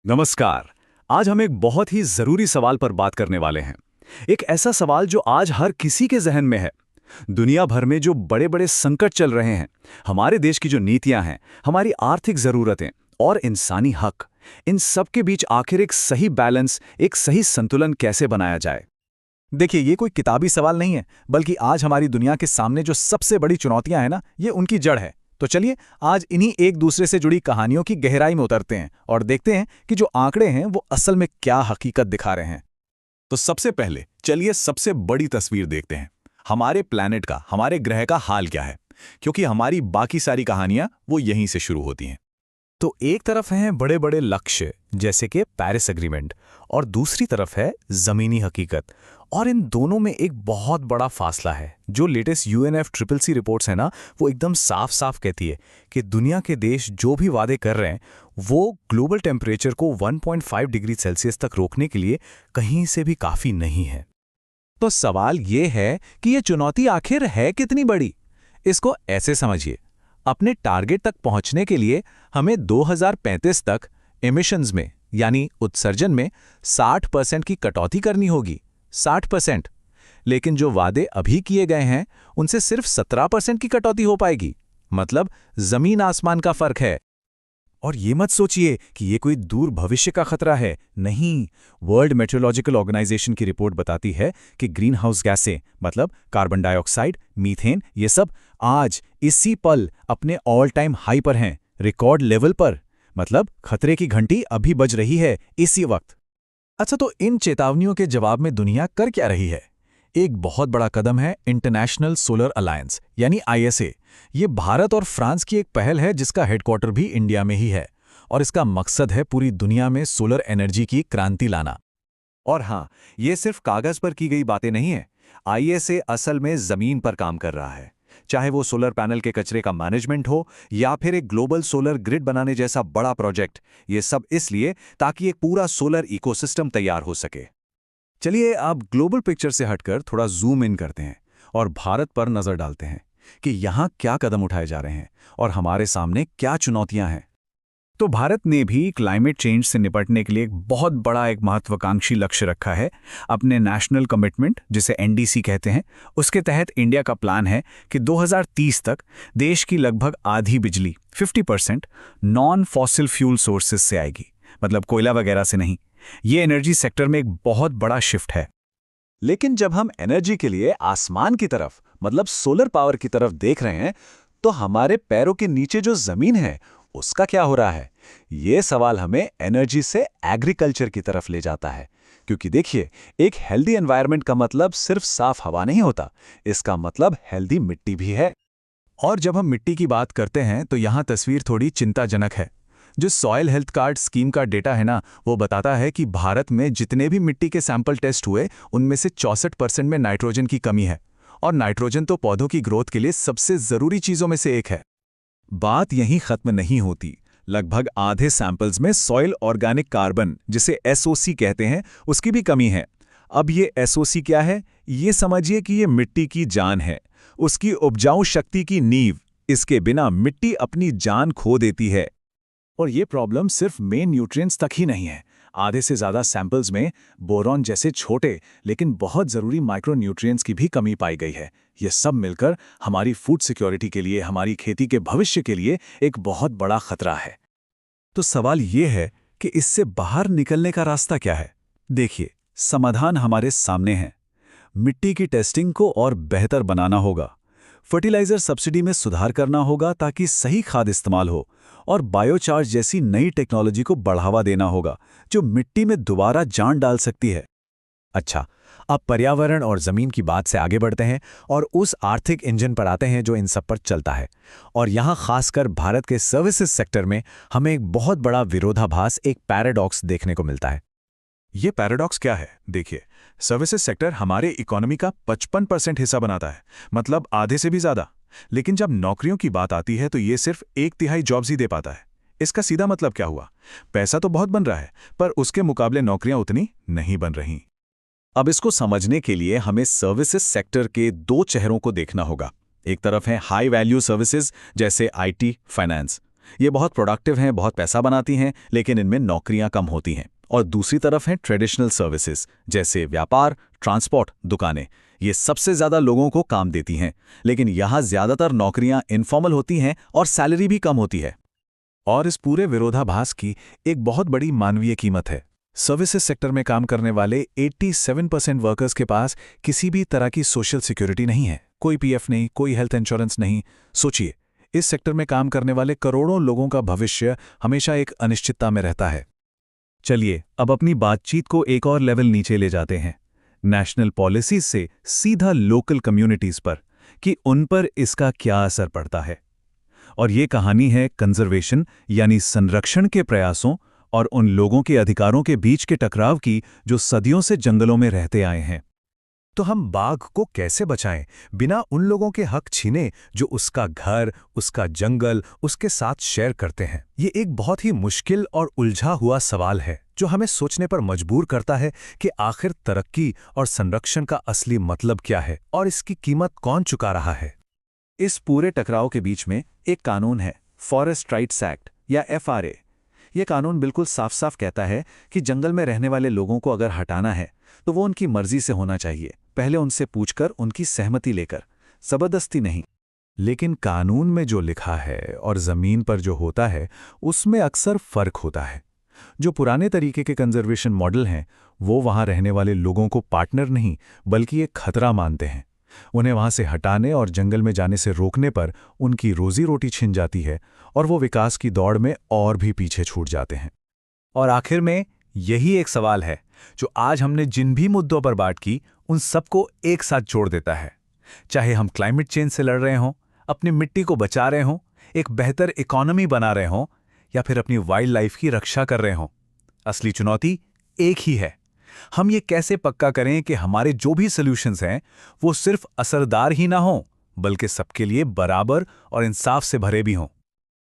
नमस्कार। आज हम एक बहुत ही जरूरी सवाल पर बात करने वाले हैं। एक ऐसा सवाल जो आज हर किसी के जहन में है। दुनिया भर में जो बड़े बड़े संकट चल रहे हैं, हमारे देश की जो नीतियां हैं, हमारी आर्थिक जरूरतें और इंसानी हक, इन सब के बीच आखिर एक सही बैलेंस, एक सही संतुलन कैसे बनाया जाए। देखिए, ये कोई किताबी सवाल नहीं है, बल्कि आज हमारी दुनिया के सामने जो सबसे बड़ी चुनौतियां हैं ना, ये उनकी जड़ है। तो चलिए आज इन्हीं एक दूसरे से जुड़ी कहानियों की गहराई में उतरते हैं और देखते हैं कि जो आंकड़े हैं वो असल में क्या हकीकत दिखा रहे हैं। तो सबसे पहले चलिए सबसे बड़ी तस्वीर देखते हैं। हमारे प्लैनेट का, हमारे ग्रह का हाल क्या है, क्योंकि हमारी बाकी सारी कहानियां वो यहीं से शुरू होती हैं। तो एक तरफ हैं बड़े बड़े लक्ष्य जैसे कि पेरिस एग्रीमेंट, और दूसरी तरफ है जमीनी हकीकत। और इन दोनों में एक बहुत बड़ा फासला है। जो लेटेस्ट UNFCCC रिपोर्ट्स है ना, वो एकदम साफ साफ कहती है कि दुनिया के देश जो भी वादे कर रहे हैं वो ग्लोबल टेम्परेचर को 1.5 डिग्री सेल्सियस तक रोकने के लिए कहीं से भी काफ़ी नहीं है। तो सवाल ये है कि ये चुनौती आखिर है कितनी बड़ी। इसको ऐसे समझिए, अपने टारगेट तक पहुंचने के लिए हमें 2035 तक एमिशंस में यानी उत्सर्जन में 60% की कटौती करनी होगी। 60%। लेकिन जो वादे अभी किए गए हैं उनसे सिर्फ 17% की कटौती हो पाएगी। मतलब जमीन आसमान का फर्क है। और ये मत सोचिए कि ये कोई दूर भविष्य का खतरा है। नहीं, वर्ल्ड मेट्रोलॉजिकल ऑर्गेनाइजेशन की रिपोर्ट बताती है कि ग्रीन हाउस गैसें मतलब कार्बन डाइऑक्साइड, मीथेन, ये सब आज इसी पल अपने ऑल टाइम हाई पर हैं, रिकॉर्ड लेवल पर। मतलब खतरे की घंटी अभी बज रही है इसी वक्त। अच्छा, तो इन चेतावनियों के जवाब में दुनिया कर क्या रही है? एक बहुत बड़ा कदम है इंटरनेशनल सोलर अलायंस यानी ISA। ये भारत और फ्रांस की एक पहल है जिसका हेडक्वार्टर भी इंडिया में ही है, और इसका मकसद है पूरी दुनिया में सोलर एनर्जी की क्रांति लाना। और हाँ, ये सिर्फ कागज पर की गई बातें नहीं है। ISA असल में जमीन पर काम कर रहा है। चाहे वो सोलर पैनल के कचरे का मैनेजमेंट हो या फिर एक ग्लोबल सोलर ग्रिड बनाने जैसा बड़ा प्रोजेक्ट, ये सब इसलिए ताकि एक पूरा सोलर इकोसिस्टम तैयार हो सके। चलिए अब ग्लोबल पिक्चर से हटकर थोड़ा जूम इन करते हैं और भारत पर नजर डालते हैं कि यहाँ क्या कदम उठाए जा रहे हैं और हमारे सामने क्या चुनौतियां हैं। तो भारत ने भी क्लाइमेट चेंज से निपटने के लिए एक बहुत बड़ा एक महत्वाकांक्षी लक्ष्य रखा है। अपने नेशनल कमिटमेंट जिसे NDC कहते हैं, उसके तहत इंडिया का प्लान है कि 2030 तक देश की लगभग आधी बिजली 50% नॉन फॉसिल फ्यूल सोर्सेज से आएगी। मतलब कोयला वगैरह से नहीं। ये एनर्जी सेक्टर में एक बहुत बड़ा शिफ्ट है। लेकिन जब हम एनर्जी के लिए आसमान की तरफ मतलब सोलर पावर की तरफ देख रहे हैं, तो हमारे पैरों के नीचे जो जमीन है उसका क्या हो रहा है? ये सवाल हमें एनर्जी से एग्रीकल्चर की तरफ ले जाता है। क्योंकि देखिए, एक हेल्दी एनवायरनमेंट का मतलब सिर्फ साफ हवा नहीं होता, इसका मतलब हेल्दी मिट्टी भी है। और जब हम मिट्टी की बात करते हैं तो यहाँ तस्वीर थोड़ी चिंताजनक है। जो सॉयल हेल्थ कार्ड स्कीम का डेटा है ना, वो बताता है कि भारत में जितने भी मिट्टी के सैंपल टेस्ट हुए उनमें से 64% में नाइट्रोजन की कमी है। और नाइट्रोजन तो पौधों की ग्रोथ के लिए सबसे जरूरी चीजों में से एक है। बात यहीं खत्म नहीं होती। लगभग आधे सैंपल्स में सॉइल ऑर्गेनिक कार्बन जिसे SOC कहते हैं उसकी भी कमी है। अब ये SOC क्या है? ये समझिए कि ये मिट्टी की जान है, उसकी उपजाऊ शक्ति की नींव। इसके बिना मिट्टी अपनी जान खो देती है। और ये प्रॉब्लम सिर्फ मेन न्यूट्रिएंट्स तक ही नहीं है। आधे से ज़्यादा सैंपल्स में बोरॉन जैसे छोटे लेकिन बहुत ज़रूरी माइक्रो न्यूट्रिएंट्स की भी कमी पाई गई है। ये सब मिलकर हमारी फूड सिक्योरिटी के लिए, हमारी खेती के भविष्य के लिए एक बहुत बड़ा खतरा है। तो सवाल ये है कि इससे बाहर निकलने का रास्ता क्या है? देखिए, समाधान हमारे सामने है। मिट्टी की टेस्टिंग को और बेहतर बनाना होगा। फर्टिलाइजर सब्सिडी में सुधार करना होगा ताकि सही खाद इस्तेमाल हो, और बायोचार्ज जैसी नई टेक्नोलॉजी को बढ़ावा देना होगा जो मिट्टी में दोबारा जान डाल सकती है। अच्छा, अब पर्यावरण और जमीन की बात से आगे बढ़ते हैं और उस आर्थिक इंजन पर आते हैं जो इन सब पर चलता है। और यहाँ खासकर भारत के सर्विसेज सेक्टर में हमें एक बहुत बड़ा विरोधाभास, एक पैराडॉक्स देखने को मिलता है। ये पैराडॉक्स क्या है? देखिए, सर्विसेज सेक्टर हमारे इकोनॉमी का 55% हिस्सा बनाता है, मतलब आधे से भी ज्यादा। लेकिन जब नौकरियों की बात आती है तो ये सिर्फ 1/3 जॉब्स ही दे पाता है। इसका सीधा मतलब क्या हुआ? पैसा तो बहुत बन रहा है, पर उसके मुकाबले नौकरियां उतनी नहीं बन रही। अब इसको समझने के लिए हमें सर्विसेज सेक्टर के दो चेहरों को देखना होगा। एक तरफ है हाई वैल्यू सर्विसेज जैसे IT, फाइनेंस, ये बहुत प्रोडक्टिव हैं, बहुत पैसा बनाती हैं, लेकिन इनमें नौकरियां कम होती हैं। और दूसरी तरफ हैं ट्रेडिशनल सर्विसेज, जैसे व्यापार, ट्रांसपोर्ट, दुकानें। ये सबसे ज़्यादा लोगों को काम देती हैं, लेकिन यहाँ ज़्यादातर नौकरियां इनफॉर्मल होती हैं और सैलरी भी कम होती है। और इस पूरे विरोधाभास की एक बहुत बड़ी मानवीय कीमत है। सर्विसेज सेक्टर में काम करने वाले 87% वर्कर्स के पास किसी भी तरह की सोशल सिक्योरिटी नहीं है। कोई पीएफ नहीं, कोई हेल्थ इंश्योरेंस नहीं। सोचिए, इस सेक्टर में काम करने वाले करोड़ों लोगों का भविष्य हमेशा एक अनिश्चितता में रहता है। चलिए अब अपनी बातचीत को एक और लेवल नीचे ले जाते हैं, नेशनल पॉलिसीज से सीधा लोकल कम्युनिटीज पर, कि उन पर इसका क्या असर पड़ता है। और ये कहानी है कंजर्वेशन यानी संरक्षण के प्रयासों और उन लोगों के अधिकारों के बीच के टकराव की जो सदियों से जंगलों में रहते आए हैं। तो हम बाघ को कैसे बचाएं बिना उन लोगों के हक छीने जो उसका घर, उसका जंगल उसके साथ शेयर करते हैं? ये एक बहुत ही मुश्किल और उलझा हुआ सवाल है जो हमें सोचने पर मजबूर करता है कि आखिर तरक्की और संरक्षण का असली मतलब क्या है और इसकी कीमत कौन चुका रहा है। इस पूरे टकराव के बीच में एक कानून है, फॉरेस्ट राइट्स एक्ट या FRA। यह कानून बिल्कुल साफ साफ कहता है कि जंगल में रहने वाले लोगों को अगर हटाना है तो वो उनकी मर्जी से होना चाहिए, पहले उनसे पूछकर, उनकी सहमति लेकर, जबरदस्ती नहीं। लेकिन कानून में जो लिखा है और जमीन पर जो होता है उसमें अक्सर फर्क होता है। जो पुराने तरीके के कंजर्वेशन मॉडल हैं वो वहां रहने वाले लोगों को पार्टनर नहीं बल्कि एक खतरा मानते हैं। उन्हें वहां से हटाने और जंगल में जाने से रोकने पर उनकी रोजी रोटी छिन जाती है और वो विकास की दौड़ में और भी पीछे छूट जाते हैं। और आखिर में यही एक सवाल है जो आज हमने जिन भी मुद्दों पर बात की उन सबको एक साथ जोड़ देता है। चाहे हम क्लाइमेट चेंज से लड़ रहे हों, अपनी मिट्टी को बचा रहे हों, एक बेहतर इकोनॉमी बना रहे हों या फिर अपनी वाइल्ड लाइफ की रक्षा कर रहे हों, असली चुनौती एक ही है। हम ये कैसे पक्का करें कि हमारे जो भी सॉल्यूशंस हैं वो सिर्फ असरदार ही ना हों बल्कि सबके लिए बराबर और इंसाफ से भरे भी हों।